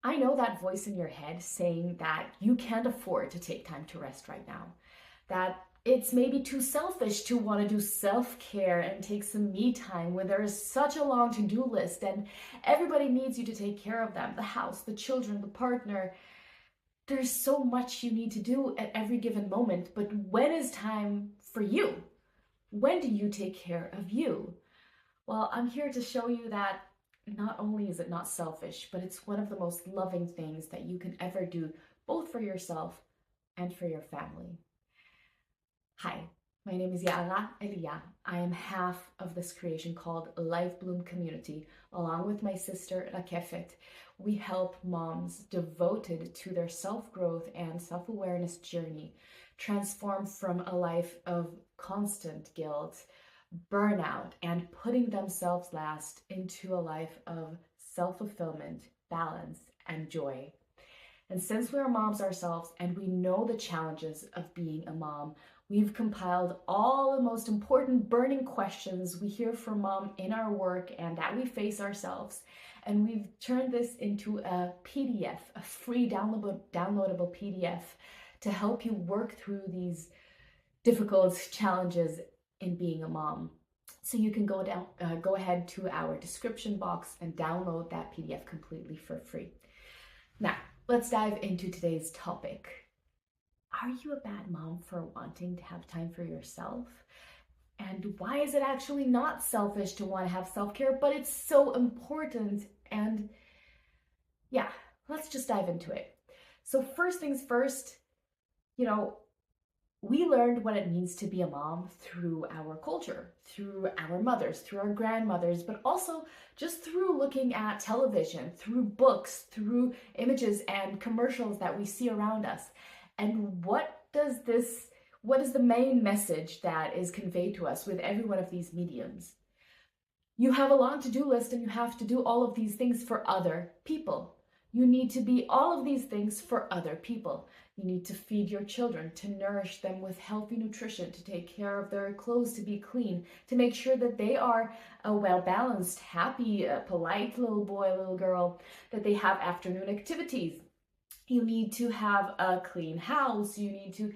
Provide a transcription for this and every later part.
I know that voice in your head saying that you can't afford to take time to rest right now, that it's maybe too selfish to want to do self-care and take some me time when there is such a long to-do list and everybody needs you to take care of them, the house, the children, the partner. There's so much you need to do at every given moment, but when is time for you? When do you take care of you? Well, I'm here to show you that not only is it not selfish, but it's one of the most loving things that you can ever do, both for yourself and for your family. Hi, my name is Yara Elia. I am half of this creation called LifeBloom community, along with my sister Rakefet. We help moms devoted to their self-growth and self-awareness journey transform from a life of constant guilt, burnout, and putting themselves last into a life of self-fulfillment, balance, and joy. And since we're moms ourselves and we know the challenges of being a mom, we've compiled all the most important burning questions we hear from mom in our work and that we face ourselves. And we've turned this into a PDF, a free downloadable PDF to help you work through these difficult challenges in being a mom. So you can go ahead to our description box and download that PDF completely for free. Now, let's dive into today's topic. Are you a bad mom for wanting to have time for yourself? And why is it actually not selfish to want to have self-care, but it's so important? And yeah, let's just dive into it. So first things first, we learned what it means to be a mom through our culture, through our mothers, through our grandmothers, but also just through looking at television, through books, through images and commercials that we see around us. And what is the main message that is conveyed to us with every one of these mediums? You have a long to-do list and you have to do all of these things for other people. You need to be all of these things for other people. You need to feed your children, to nourish them with healthy nutrition, to take care of their clothes, to be clean, to make sure that they are a well-balanced, happy, polite little boy, little girl, that they have afternoon activities. You need to have a clean house. You need to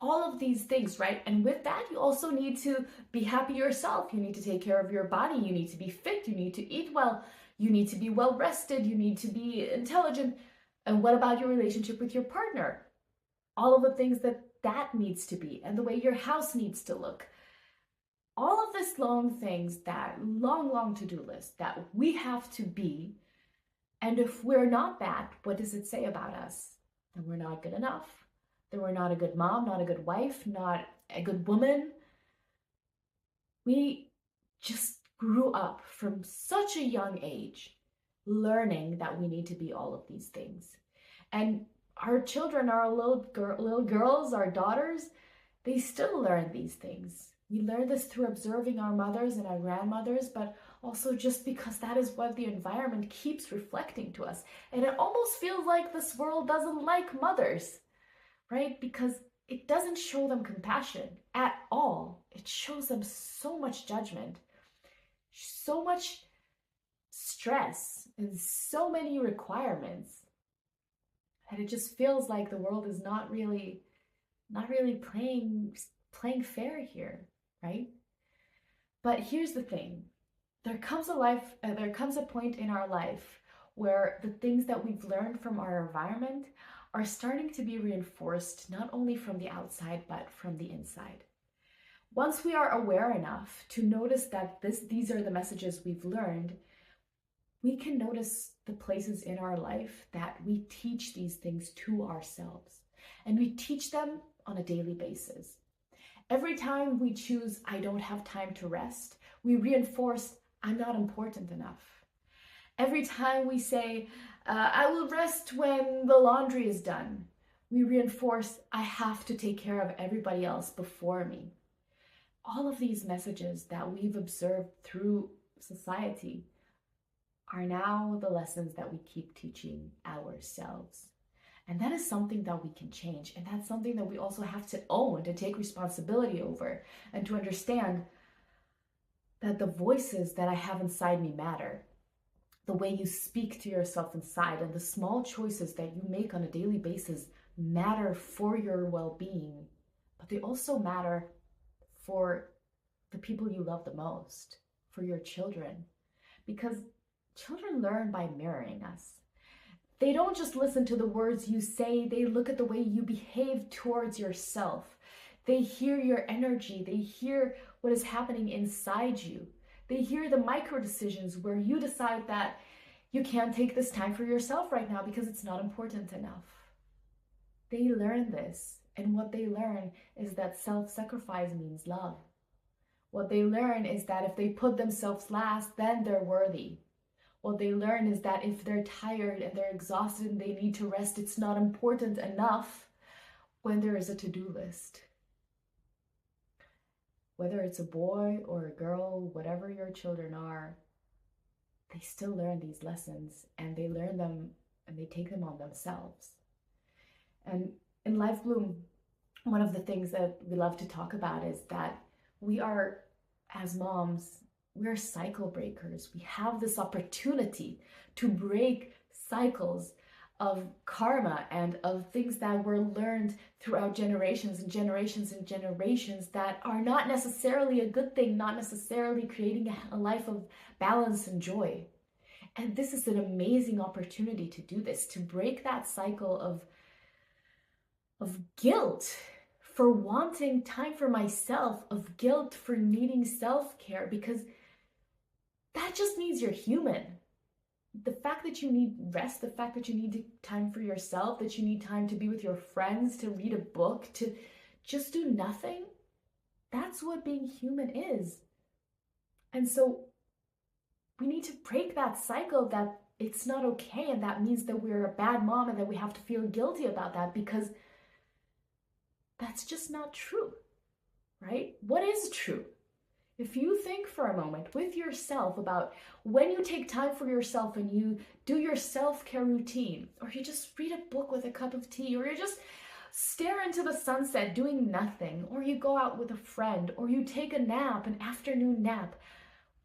all of these things, right? And with that, you also need to be happy yourself. You need to take care of your body. You need to be fit. You need to eat well. You need to be well rested. You need to be intelligent. And what about your relationship with your partner? All of the things that needs to be, and the way your house needs to look. All of this long things, that long to-do list that we have to be. And if we're not that, what does it say about us? That we're not good enough. That we're not a good mom, not a good wife, not a good woman. We just grew up from such a young age learning that we need to be all of these things. And our children, our little girls, our daughters, they still learn these things. We learn this through observing our mothers and our grandmothers, but also just because that is what the environment keeps reflecting to us. And it almost feels like this world doesn't like mothers, right? Because it doesn't show them compassion at all. It shows them so much judgment, so much stress, and so many requirements. And it just feels like the world is not really playing fair here, right? But here's the thing. There comes a point in our life where the things that we've learned from our environment are starting to be reinforced, not only from the outside, but from the inside. Once we are aware enough to notice that these are the messages we've learned, we can notice the places in our life that we teach these things to ourselves. And we teach them on a daily basis. Every time we choose, I don't have time to rest, we reinforce, I'm not important enough. Every time we say, I will rest when the laundry is done, we reinforce, I have to take care of everybody else before me. All of these messages that we've observed through society are now the lessons that we keep teaching ourselves. And that is something that we can change. And that's something that we also have to own, to take responsibility over, and to understand that the voices that I have inside me matter. the way you speak to yourself inside, and the small choices that you make on a daily basis matter for your well-being, but they also matter for the people you love the most, for your children, because children learn by mirroring us. They don't just listen to the words you say, they look at the way you behave towards yourself. They hear your energy, they hear what is happening inside you. They hear the micro decisions where you decide that you can't take this time for yourself right now because it's not important enough. They learn this, and what they learn is that self-sacrifice means love. What they learn is that if they put themselves last, then they're worthy. What they learn is that if they're tired and they're exhausted and they need to rest, it's not important enough when there is a to-do list. Whether it's a boy or a girl, whatever your children are, they still learn these lessons, and they learn them and they take them on themselves. And in LifeBloom, one of the things that we love to talk about is that we are, as moms, we're cycle breakers. We have this opportunity to break cycles of karma and of things that were learned throughout generations and generations and generations that are not necessarily a good thing, not necessarily creating a life of balance and joy. And this is an amazing opportunity to do this, to break that cycle of guilt for wanting time for myself, of guilt for needing self-care, because that just means you're human. The fact that you need rest, the fact that you need time for yourself, that you need time to be with your friends, to read a book, to just do nothing, that's what being human is. And so we need to break that cycle that it's not okay, and that means that we're a bad mom and that we have to feel guilty about that, because that's just not true, right? What is true? If you think for a moment with yourself about when you take time for yourself and you do your self-care routine, or you just read a book with a cup of tea, or you just stare into the sunset doing nothing, or you go out with a friend, or you take a nap, an afternoon nap,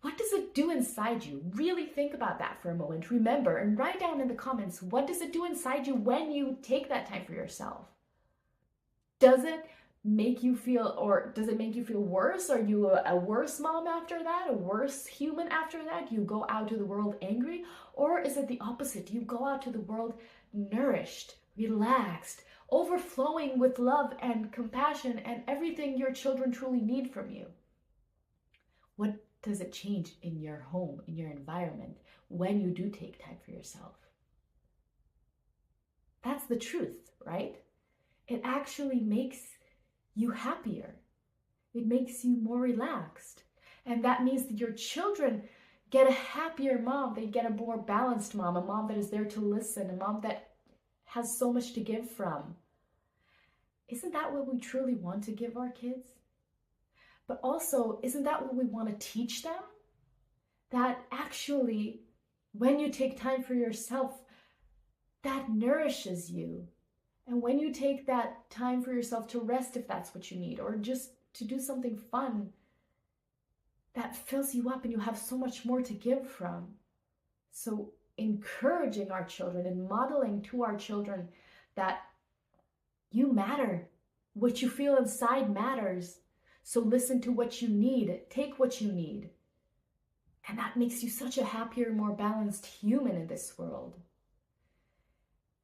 what does it do inside you? Really think about that for a moment. Remember, and write down in the comments, what does it do inside you when you take that time for yourself? Does it make you feel, or does it make you feel worse? Are you a worse mom after that? A worse human after that? You go out to the world angry? Or is it the opposite? You go out to the world nourished, relaxed, overflowing with love and compassion and everything your children truly need from you? What does it change in your home, in your environment, when you do take time for yourself? That's the truth, right? It actually makes you happier. It makes you more relaxed. And that means that your children get a happier mom. They get a more balanced mom, a mom that is there to listen, a mom that has so much to give from. Isn't that what we truly want to give our kids? But also, isn't that what we want to teach them? That actually, when you take time for yourself, that nourishes you. And when you take that time for yourself to rest, if that's what you need, or just to do something fun, that fills you up and you have so much more to give from. So encouraging our children and modeling to our children that you matter. What you feel inside matters. So listen to what you need. Take what you need. And that makes you such a happier, more balanced human in this world.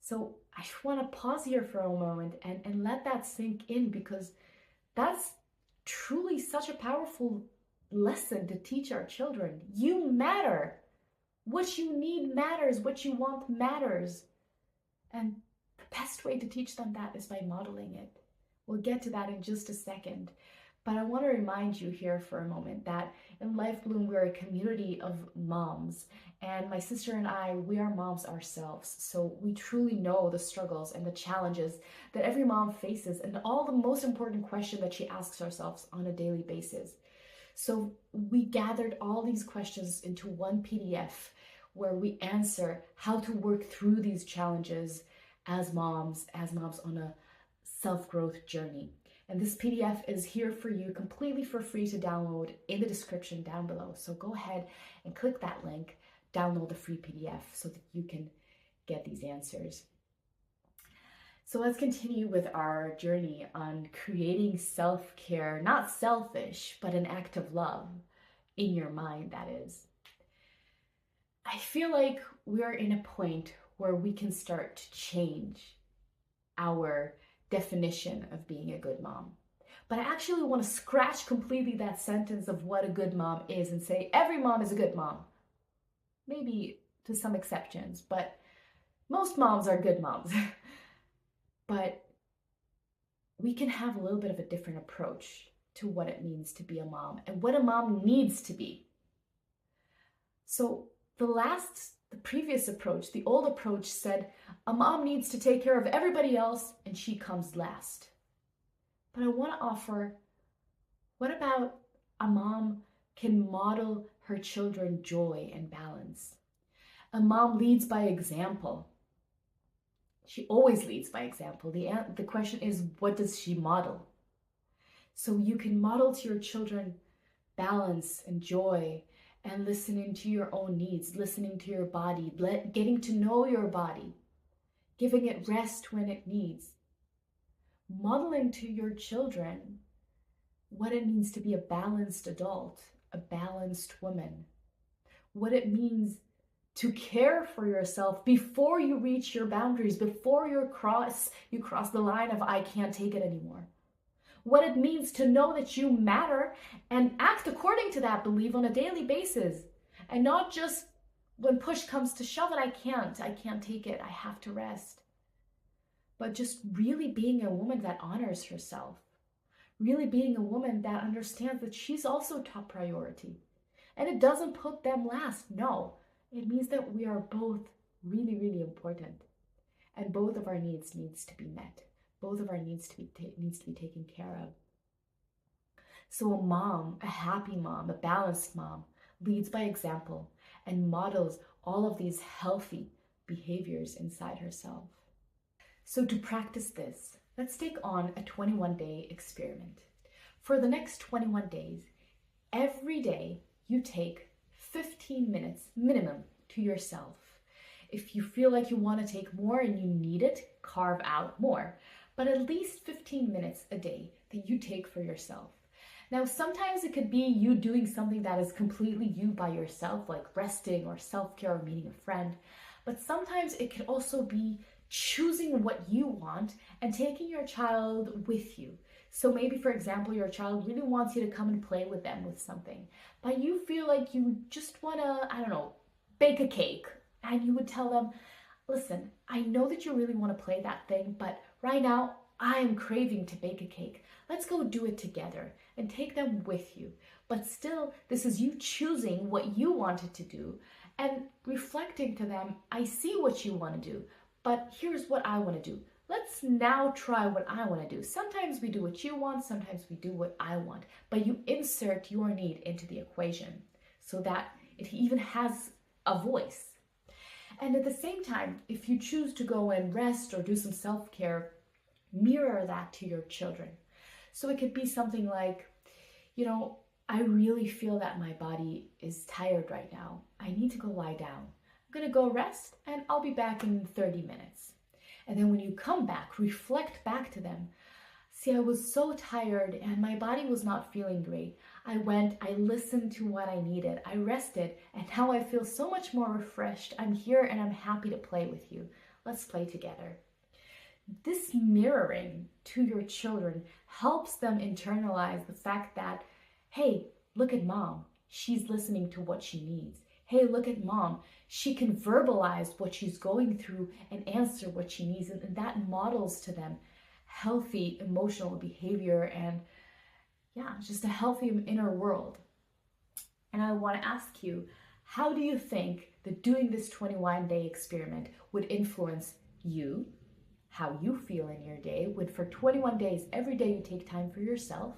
So I want to pause here for a moment and let that sink in, because that's truly such a powerful lesson to teach our children. You matter. What you need matters. What you want matters. And the best way to teach them that is by modeling it. We'll get to that in just a second. But I want to remind you here for a moment that in LifeBloom, we're a community of moms. And my sister and I, we are moms ourselves. So we truly know the struggles and the challenges that every mom faces, and all the most important question that she asks herself on a daily basis. So we gathered all these questions into one PDF where we answer how to work through these challenges as moms on a self-growth journey. And this PDF is here for you completely for free to download in the description down below. So go ahead and click that link, download the free PDF so that you can get these answers. So let's continue with our journey on creating self-care, not selfish, but an act of love in your mind, that is. I feel like we're in a point where we can start to change our definition of being a good mom. But I actually want to scratch completely that sentence of what a good mom is and say every mom is a good mom. Maybe to some exceptions, but most moms are good moms. But we can have a little bit of a different approach to what it means to be a mom and what a mom needs to be. So the previous approach, the old approach said a mom needs to take care of everybody else and she comes last. But I want to offer, what about a mom can model her children joy and balance? A mom leads by example. She always leads by example. The question is, what does she model? So you can model to your children balance and joy and listening to your own needs, listening to your body, getting to know your body, giving it rest when it needs. Modeling to your children what it means to be a balanced adult, a balanced woman, what it means to care for yourself before you reach your boundaries, before you cross the line of I can't take it anymore. What it means to know that you matter and act according to that belief on a daily basis. And not just when push comes to shove it, I can't take it, I have to rest. But just really being a woman that honors herself. Really being a woman that understands that she's also top priority. And it doesn't put them last, no. It means that we are both really, really important. And both of our needs to be met. Both of our needs to be taken care of. So a mom, a happy mom, a balanced mom, leads by example and models all of these healthy behaviors inside herself. So to practice this, let's take on a 21-day experiment. For the next 21 days, every day you take 15 minutes minimum to yourself. If you feel like you want to take more and you need it, carve out more. But at least 15 minutes a day that you take for yourself. Now, sometimes it could be you doing something that is completely you by yourself, like resting or self-care or meeting a friend. But sometimes it could also be choosing what you want and taking your child with you. So maybe, for example, your child really wants you to come and play with them with something, but you feel like you just want to, bake a cake. And you would tell them, listen, I know that you really want to play that thing, but right now I am craving to bake a cake. Let's go do it together and take them with you. But still, this is you choosing what you wanted to do and reflecting to them, I see what you want to do, but here's what I want to do. Let's now try what I want to do. Sometimes we do what you want, sometimes we do what I want, but you insert your need into the equation so that it even has a voice. And at the same time, if you choose to go and rest or do some self-care, mirror that to your children. So it could be something like, I really feel that my body is tired right now. I need to go lie down. I'm going to go rest and I'll be back in 30 minutes. And then when you come back, reflect back to them. See, I was so tired and my body was not feeling great. I listened to what I needed. I rested and now I feel so much more refreshed. I'm here and I'm happy to play with you. Let's play together. This mirroring to your children helps them internalize the fact that, hey, look at mom. She's listening to what she needs. Hey, look at mom. She can verbalize what she's going through and answer what she needs. And that models to them healthy emotional behavior and just a healthy inner world. And I want to ask you, how do you think that doing this 21-day experiment would influence you, how you feel in your day? Would for 21 days, every day you take time for yourself?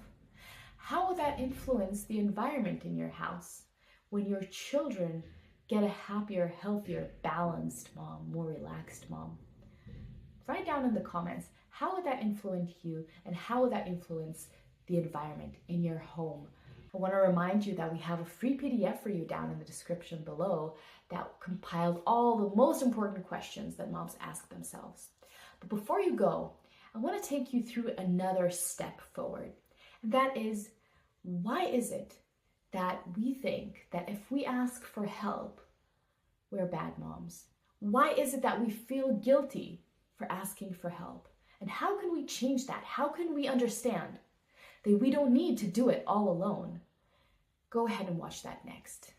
How would that influence the environment in your house when your children get a happier, healthier, balanced mom, more relaxed mom? Write down in the comments, how would that influence you and how would that influence the environment in your home? I want to remind you that we have a free PDF for you down in the description below that compiled all the most important questions that moms ask themselves. But before you go, I want to take you through another step forward. And that is, why is it that we think that if we ask for help, we're bad moms? Why is it that we feel guilty for asking for help? And how can we change that? How can we understand that we don't need to do it all alone? Go ahead and watch that next.